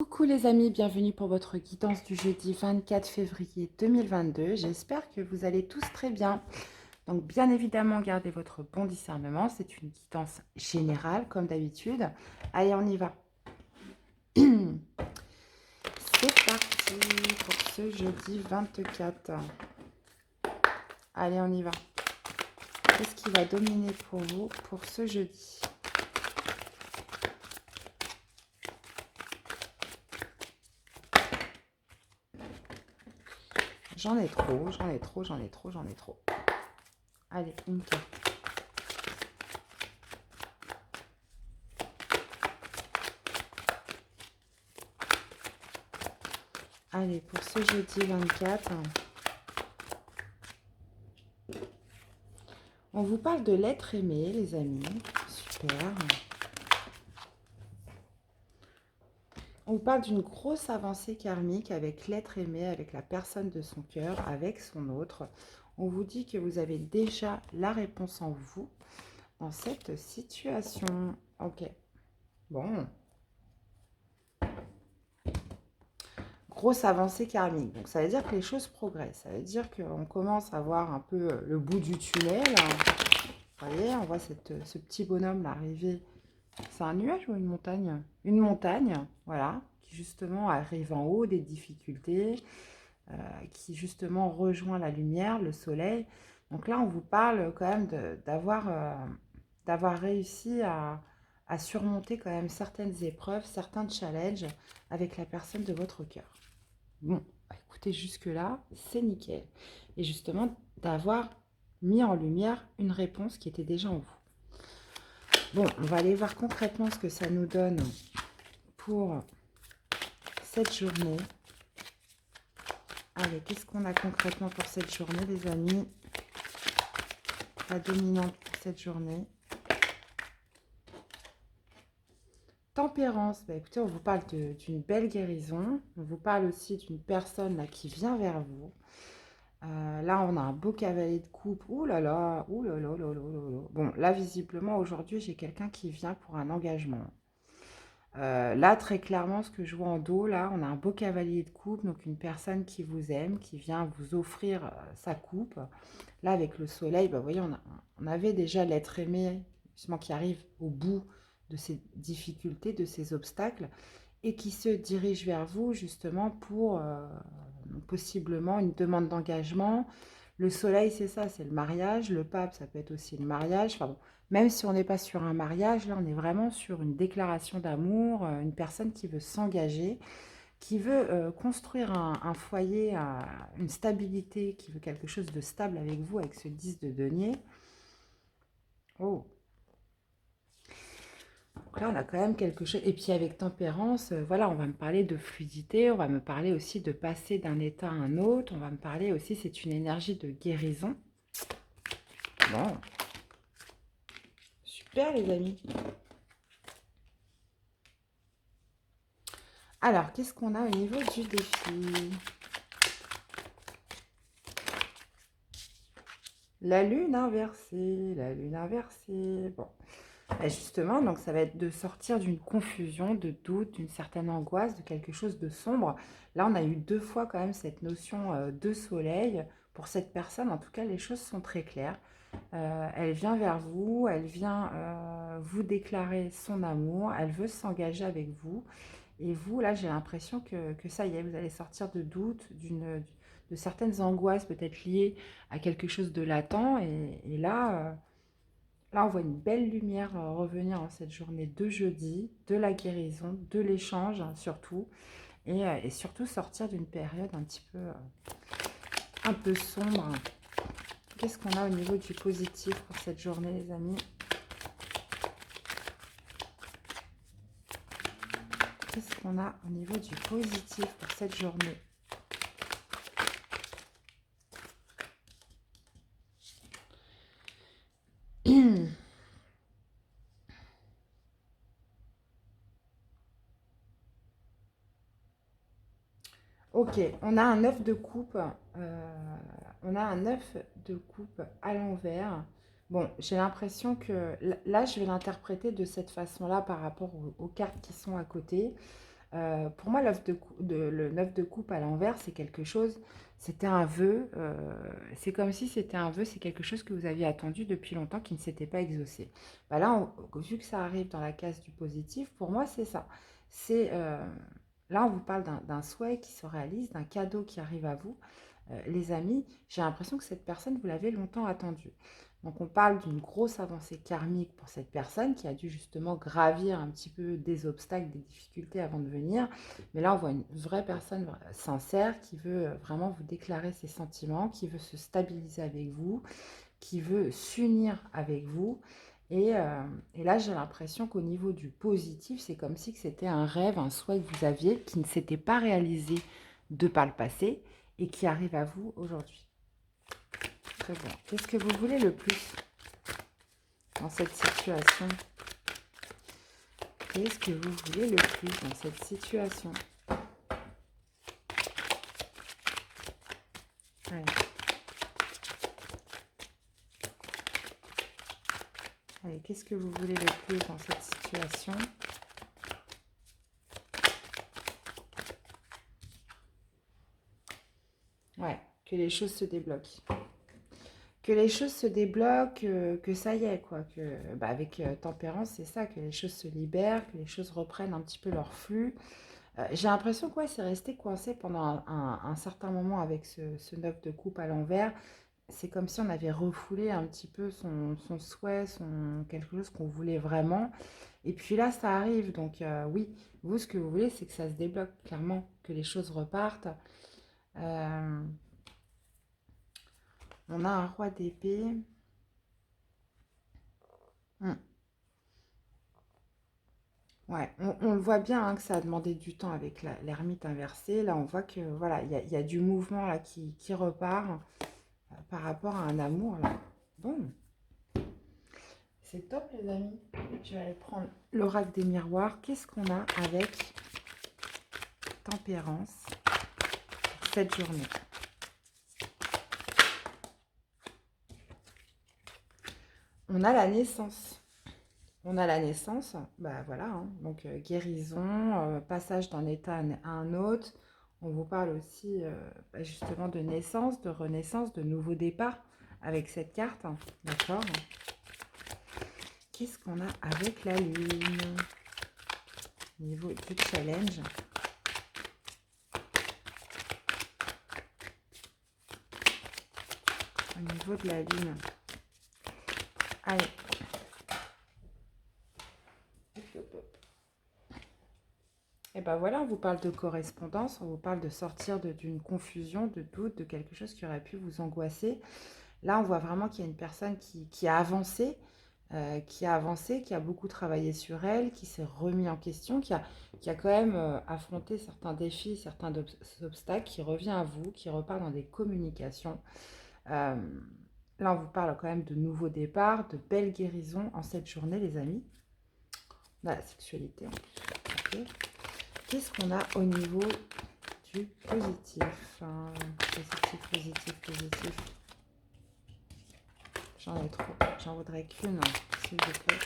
Coucou les amis, bienvenue pour votre guidance du jeudi 24 février 2022. J'espère que vous allez tous très bien. Donc bien évidemment, gardez votre bon discernement. C'est une guidance générale comme d'habitude. Allez, on y va. C'est parti pour ce jeudi 24. Allez, on y va. Qu'est-ce qui va dominer pour vous pour ce jeudi? J'en ai trop, j'en ai trop, j'en ai trop, j'en ai trop. Allez, une carte. Allez, pour ce jeudi 24, on vous parle de l'être aimé, les amis. Super. On vous parle d'une grosse avancée karmique avec l'être aimé, avec la personne de son cœur, avec son autre. On vous dit que vous avez déjà la réponse en vous dans cette situation. Ok. Bon. Grosse avancée karmique. Donc, ça veut dire que les choses progressent. Ça veut dire qu'on commence à voir un peu le bout du tunnel. Vous voyez, on voit ce petit bonhomme là arriver. C'est un nuage ou une montagne? Une montagne, voilà, qui justement arrive en haut des difficultés, qui justement rejoint la lumière, le soleil. Donc là, on vous parle quand même d'avoir réussi à surmonter quand même certaines épreuves, certains challenges avec la personne de votre cœur. Bon, bah, écoutez, jusque-là, c'est nickel. Et justement, d'avoir mis en lumière une réponse qui était déjà en vous. Bon, on va aller voir concrètement ce que ça nous donne pour cette journée. Allez, qu'est-ce qu'on a concrètement pour cette journée, les amis? La dominante pour cette journée. Tempérance. Bah, écoutez, on vous parle d'une belle guérison. On vous parle aussi d'une personne là, qui vient vers vous. Là, on a un beau cavalier de coupe. Ouh là là, ouh là là là là là là. Bon, là, visiblement, aujourd'hui, j'ai quelqu'un qui vient pour un engagement. Là, très clairement, ce que je vois en dos, là, on a un beau cavalier de coupe, donc une personne qui vous aime, qui vient vous offrir sa coupe. Là, avec le soleil, bah, vous voyez, on avait déjà l'être aimé, justement, qui arrive au bout de ces difficultés, de ces obstacles, et qui se dirige vers vous, justement, pour possiblement une demande d'engagement. Le soleil, c'est ça, c'est le mariage. Le pape, ça peut être aussi le mariage. Enfin bon, même si on n'est pas sur un mariage, là, on est vraiment sur une déclaration d'amour, une personne qui veut s'engager, qui veut construire un foyer, une stabilité, qui veut quelque chose de stable avec vous, avec ce 10 de denier. Oh, donc là, on a quand même quelque chose. Et puis avec tempérance, voilà, on va me parler de fluidité, on va me parler aussi de passer d'un état à un autre, on va me parler aussi, c'est une énergie de guérison. Bon, super les amis. Alors, qu'est-ce qu'on a au niveau du défi? La lune inversée, la lune inversée. Bon, et justement, donc ça va être de sortir d'une confusion, de doute, d'une certaine angoisse, de quelque chose de sombre. Là, on a eu 2 fois quand même cette notion de soleil. Pour cette personne, en tout cas, les choses sont très claires. Elle vient vers vous, elle vient vous déclarer son amour, elle veut s'engager avec vous. Et vous, là, j'ai l'impression que ça y est, vous allez sortir de doutes, de certaines angoisses peut-être liées à quelque chose de latent. Et là, là, on voit une belle lumière revenir en cette journée de jeudi, de la guérison, de l'échange surtout. Et surtout sortir d'une période un peu sombre. Qu'est-ce qu'on a au niveau du positif pour cette journée, les amis? Qu'est-ce qu'on a au niveau du positif pour cette journée? Ok, on a un œuf de coupe. On a un œuf de coupe à l'envers. Bon, j'ai l'impression que là, je vais l'interpréter de cette façon-là par rapport aux cartes qui sont à côté. Pour moi, le 9 de coupe à l'envers, c'est quelque chose, c'était un vœu, c'est comme si c'était un vœu, c'est quelque chose que vous aviez attendu depuis longtemps qui ne s'était pas exaucé. Bah là, vu que ça arrive dans la case du positif, pour moi, c'est ça. C'est, là, on vous parle d'un souhait qui se réalise, d'un cadeau qui arrive à vous. Les amis, j'ai l'impression que cette personne, vous l'avez longtemps attendue. Donc on parle d'une grosse avancée karmique pour cette personne qui a dû justement gravir un petit peu des obstacles, des difficultés avant de venir. Mais là, on voit une vraie personne sincère qui veut vraiment vous déclarer ses sentiments, qui veut se stabiliser avec vous, qui veut s'unir avec vous. Et là, j'ai l'impression qu'au niveau du positif, c'est comme si c'était un rêve, un souhait que vous aviez qui ne s'était pas réalisé de par le passé et qui arrive à vous aujourd'hui. Très bien. Qu'est-ce que vous voulez le plus dans cette situation? Qu'est-ce que vous voulez le plus dans cette situation? Allez. Allez, qu'est-ce que vous voulez le plus dans cette situation? Ouais, que les choses se débloquent. Que les choses se débloquent, que ça y est, quoi. Que, bah, avec tempérance, c'est ça, que les choses se libèrent, que les choses reprennent un petit peu leur flux. J'ai l'impression que ouais, c'est resté coincé pendant un certain moment avec ce 9 de coupe à l'envers. C'est comme si on avait refoulé un petit peu son souhait, quelque chose qu'on voulait vraiment. Et puis là, ça arrive. Donc oui, vous, ce que vous voulez, c'est que ça se débloque, clairement, que les choses repartent. Euh, on a un roi d'épée. Hmm. Ouais, on le voit bien hein, que ça a demandé du temps avec l'ermite inversée. Là, on voit que voilà, il y a du mouvement là qui repart par rapport à un amour là. Bon, c'est top les amis. Je vais aller prendre l'oracle des miroirs. Qu'est-ce qu'on a avec tempérance cette journée? On a la naissance. On a la naissance, bah voilà, hein. Donc guérison, passage d'un état à un autre. On vous parle aussi bah, justement de naissance, de renaissance, de nouveau départ avec cette carte, hein. D'accord? Qu'est-ce qu'on a avec la lune au niveau du challenge? Au niveau de la lune. Allez. Et ben voilà, on vous parle de correspondance, on vous parle de sortir d'une confusion, de doute, de quelque chose qui aurait pu vous angoisser. Là, on voit vraiment qu'il y a une personne qui a avancé, qui a beaucoup travaillé sur elle, qui s'est remis en question, qui a quand même affronté certains défis, certains obstacles, qui revient à vous, qui repart dans des communications. Euh, Là, on vous parle quand même de nouveaux départs, de belles guérisons en cette journée, les amis. La sexualité en plus. Ok. Qu'est-ce qu'on a au niveau du positif? Positif, positif, positif. J'en ai trop. J'en voudrais qu'une, s'il vous plaît.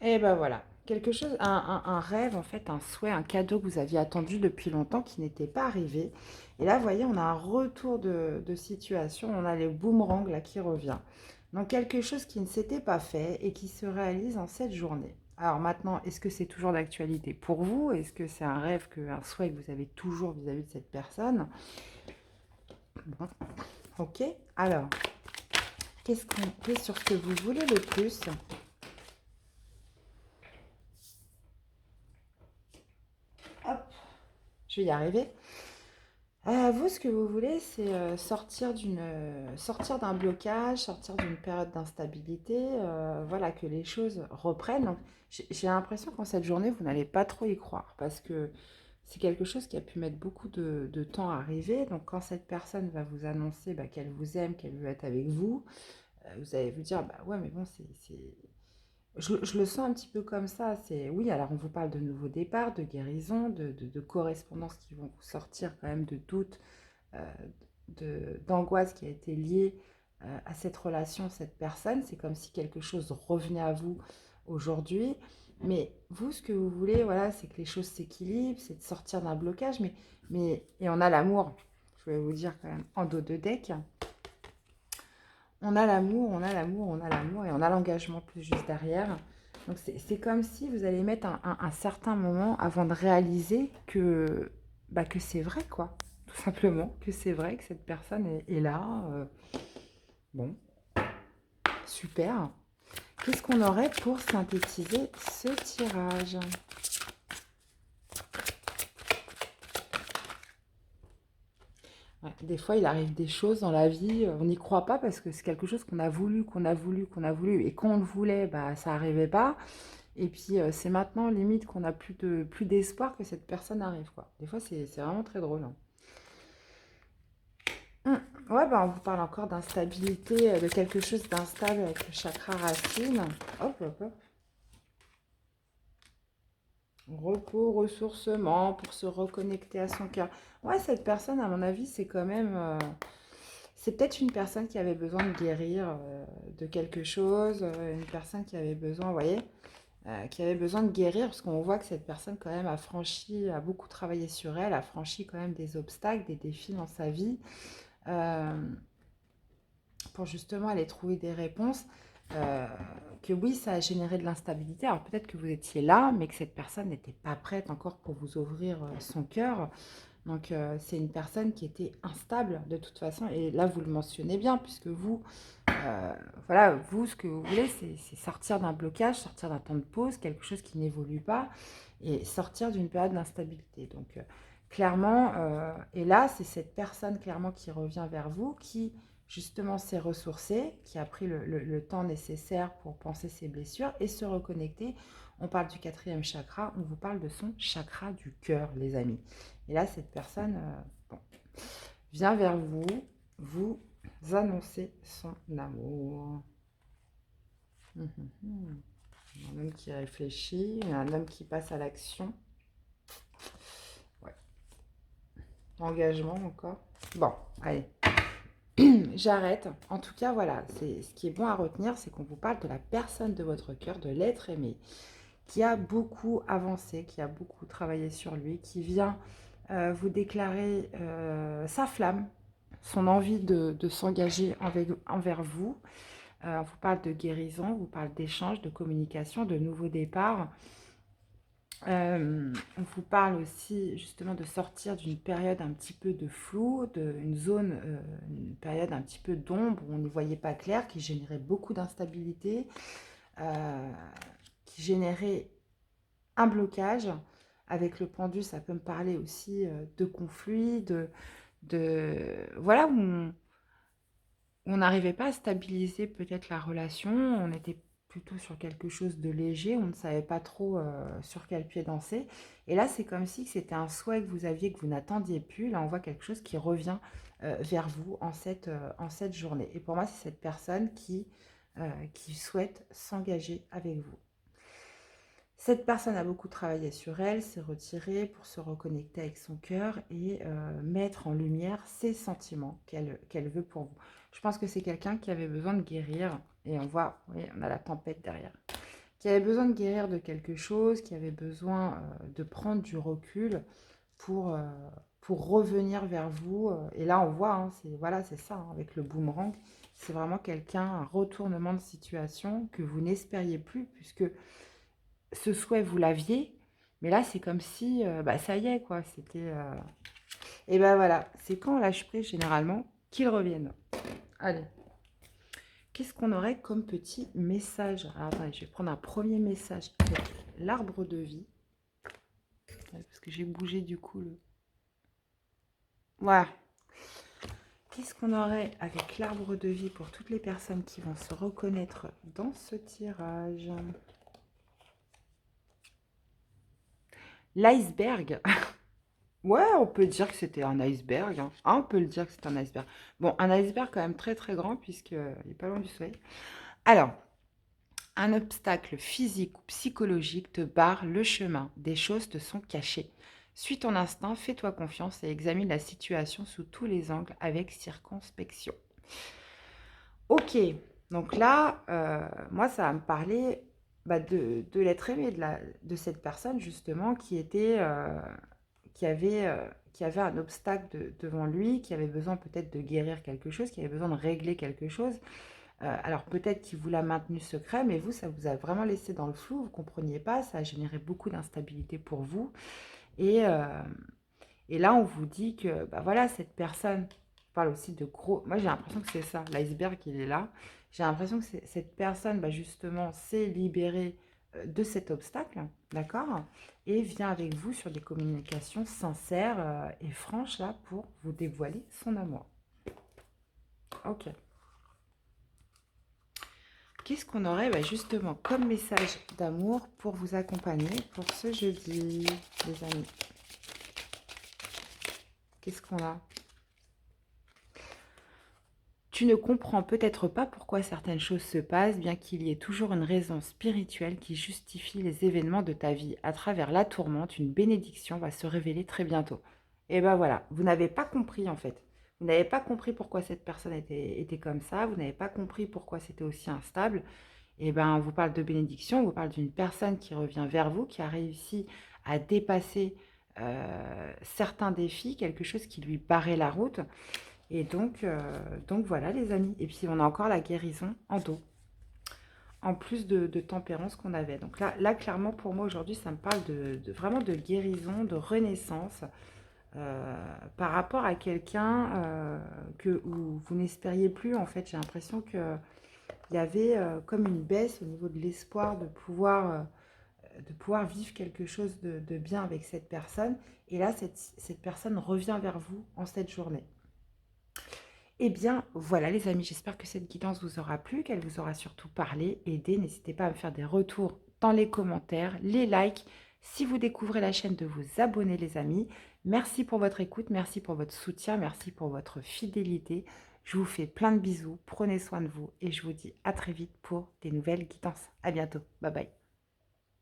Et ben voilà. Quelque chose, un rêve, en fait, un souhait, un cadeau que vous aviez attendu depuis longtemps qui n'était pas arrivé. Et là, vous voyez, on a un retour de situation. On a le boomerang là qui revient. Donc, quelque chose qui ne s'était pas fait et qui se réalise en cette journée. Alors maintenant, est-ce que c'est toujours d'actualité pour vous? Est-ce que c'est un rêve, un souhait que vous avez toujours vis-à-vis de cette personne? Bon, ok. Alors, qu'est-ce qu'on est sur ce que vous voulez le plus? Hop, je vais y arriver. Vous, ce que vous voulez, c'est sortir d'un blocage, sortir d'une période d'instabilité, voilà, que les choses reprennent. Donc, j'ai l'impression qu'en cette journée, vous n'allez pas trop y croire parce que c'est quelque chose qui a pu mettre beaucoup de temps à arriver. Donc, quand cette personne va vous annoncer bah, qu'elle vous aime, qu'elle veut être avec vous, vous allez vous dire, bah ouais, mais bon, je le sens un petit peu comme ça. C'est oui, alors on vous parle de nouveaux départs, de guérison, de correspondances qui vont sortir quand même de doutes, d'angoisse qui a été liée à cette relation, cette personne. C'est comme si quelque chose revenait à vous aujourd'hui. Mais vous, ce que vous voulez, voilà, c'est que les choses s'équilibrent, c'est de sortir d'un blocage. Et on a l'amour, je vais vous dire quand même, en dos de deck. On a l'amour, on a l'amour, on a l'amour et on a l'engagement plus juste derrière. Donc c'est comme si vous allez mettre un certain moment avant de réaliser que c'est vrai, quoi. Tout simplement, que c'est vrai, que cette personne est là. Bon, super. Qu'est-ce qu'on aurait pour synthétiser ce tirage? Ouais, des fois, il arrive des choses dans la vie, on n'y croit pas parce que c'est quelque chose qu'on a voulu, qu'on a voulu, qu'on a voulu. Et quand on le voulait, bah, ça n'arrivait pas. Et puis, c'est maintenant, limite, qu'on n'a plus d'espoir que cette personne arrive, quoi. Des fois, c'est vraiment très drôle, hein. Ouais, bah, on vous parle encore d'instabilité, de quelque chose d'instable avec le chakra racine. Hop, hop, hop. Repos, ressourcement pour se reconnecter à son cœur. Ouais, cette personne, à mon avis, c'est quand même... c'est peut-être une personne qui avait besoin de guérir de quelque chose, une personne qui avait besoin, vous voyez, qui avait besoin de guérir, parce qu'on voit que cette personne quand même a beaucoup travaillé sur elle, a franchi quand même des obstacles, des défis dans sa vie, euh, pour justement aller trouver des réponses. euh, que oui, ça a généré de l'instabilité. Alors peut-être que vous étiez là, mais que cette personne n'était pas prête encore pour vous ouvrir son cœur. Donc c'est une personne qui était instable de toute façon. Et là, vous le mentionnez bien, puisque vous, voilà, vous, ce que vous voulez, c'est sortir d'un blocage, sortir d'un temps de pause, quelque chose qui n'évolue pas, et sortir d'une période d'instabilité. Donc clairement, et là, c'est cette personne clairement qui revient vers vous, qui justement s'est ressourcée, qui a pris le temps nécessaire pour penser ses blessures et se reconnecter. On parle du quatrième chakra, on vous parle de son chakra du cœur, les amis. Et là, cette personne bon, vient vers vous, vous annoncer son amour. Un homme qui réfléchit, un homme qui passe à l'action. Ouais. Engagement encore. Bon, allez. J'arrête. En tout cas, voilà, ce qui est bon à retenir, c'est qu'on vous parle de la personne de votre cœur, de l'être aimé, qui a beaucoup avancé, qui a beaucoup travaillé sur lui, qui vient vous déclarer sa flamme, son envie de s'engager envers vous. On vous parle de guérison, on vous parle d'échange, de communication, de nouveaux départs. On vous parle aussi justement de sortir d'une période un petit peu de flou, une période un petit peu d'ombre où on n'y voyait pas clair, qui générait beaucoup d'instabilité, qui générait un blocage. Avec le pendu, ça peut me parler aussi de conflits, voilà, où on n'arrivait pas à stabiliser peut-être la relation, on était plutôt sur quelque chose de léger, on ne savait pas trop sur quel pied danser. Et là, c'est comme si c'était un souhait que vous aviez, que vous n'attendiez plus. Là, on voit quelque chose qui revient vers vous en cette journée. Et pour moi, c'est cette personne qui souhaite s'engager avec vous. Cette personne a beaucoup travaillé sur elle, s'est retirée pour se reconnecter avec son cœur et mettre en lumière ses sentiments qu'elle veut pour vous. Je pense que c'est quelqu'un qui avait besoin de guérir, et on voit, oui, on a la tempête derrière, qui avait besoin de guérir de quelque chose, qui avait besoin de prendre du recul pour, euh, pour revenir vers vous. Et là, on voit, hein, c'est ça, hein, avec le boomerang, c'est vraiment quelqu'un, un retournement de situation que vous n'espériez plus, puisque ce souhait, vous l'aviez, mais là, c'est comme si, bah, ça y est, quoi, c'était... Et ben voilà, c'est quand on lâche prise, généralement, qu'ils reviennent. Allez, qu'est-ce qu'on aurait comme petit message? Alors, attendez, je vais prendre un premier message avec l'arbre de vie, parce que j'ai bougé du coup le... Voilà. Qu'est-ce qu'on aurait avec l'arbre de vie pour toutes les personnes qui vont se reconnaître dans ce tirage? L'iceberg. Ouais, on peut dire que c'était un iceberg, hein. Ah, on peut le dire que c'est un iceberg. Bon, un iceberg quand même très très grand puisqu'il n'est pas loin du soleil. Alors, un obstacle physique ou psychologique te barre le chemin. Des choses te sont cachées. Suis ton instinct, fais-toi confiance et examine la situation sous tous les angles avec circonspection. Ok, donc là, moi, ça va me parler de l'être aimé de cette personne, justement, qui avait un obstacle devant lui, qui avait besoin peut-être de guérir quelque chose, qui avait besoin de régler quelque chose. Alors peut-être qu'il vous l'a maintenu secret, mais vous, ça vous a vraiment laissé dans le flou, vous ne compreniez pas, ça a généré beaucoup d'instabilité pour vous. Et, euh, et là, on vous dit que, bah voilà, cette personne parle aussi de gros... Moi, j'ai l'impression que c'est ça, l'iceberg, il est là. J'ai l'impression que cette personne, bah, justement, s'est libérée de cet obstacle, d'accord? Et vient avec vous sur des communications sincères et franches, là, pour vous dévoiler son amour. Ok. Qu'est-ce qu'on aurait justement comme message d'amour pour vous accompagner pour ce jeudi, les amis? Qu'est-ce qu'on a? Tu ne comprends peut-être pas pourquoi certaines choses se passent, bien qu'il y ait toujours une raison spirituelle qui justifie les événements de ta vie. À travers la tourmente, une bénédiction va se révéler très bientôt. Et ben voilà, vous n'avez pas compris en fait. Vous n'avez pas compris pourquoi cette personne était comme ça, vous n'avez pas compris pourquoi c'était aussi instable. Et ben, on vous parle de bénédiction, on vous parle d'une personne qui revient vers vous, qui a réussi à dépasser certains défis, quelque chose qui lui barrait la route. Et donc voilà les amis. Et puis on a encore la guérison en dos, en plus de tempérance qu'on avait. Donc là clairement pour moi aujourd'hui, ça me parle vraiment de guérison, de renaissance par rapport à quelqu'un où vous n'espériez plus. En fait, j'ai l'impression que il y avait comme une baisse au niveau de l'espoir de pouvoir vivre quelque chose de bien avec cette personne. Et là, cette personne revient vers vous en cette journée. Eh bien, voilà les amis, j'espère que cette guidance vous aura plu, qu'elle vous aura surtout parlé, aidé. N'hésitez pas à me faire des retours dans les commentaires, les likes. Si vous découvrez la chaîne, de vous abonner les amis. Merci pour votre écoute, merci pour votre soutien, merci pour votre fidélité. Je vous fais plein de bisous, prenez soin de vous et je vous dis à très vite pour des nouvelles guidances. À bientôt, bye bye.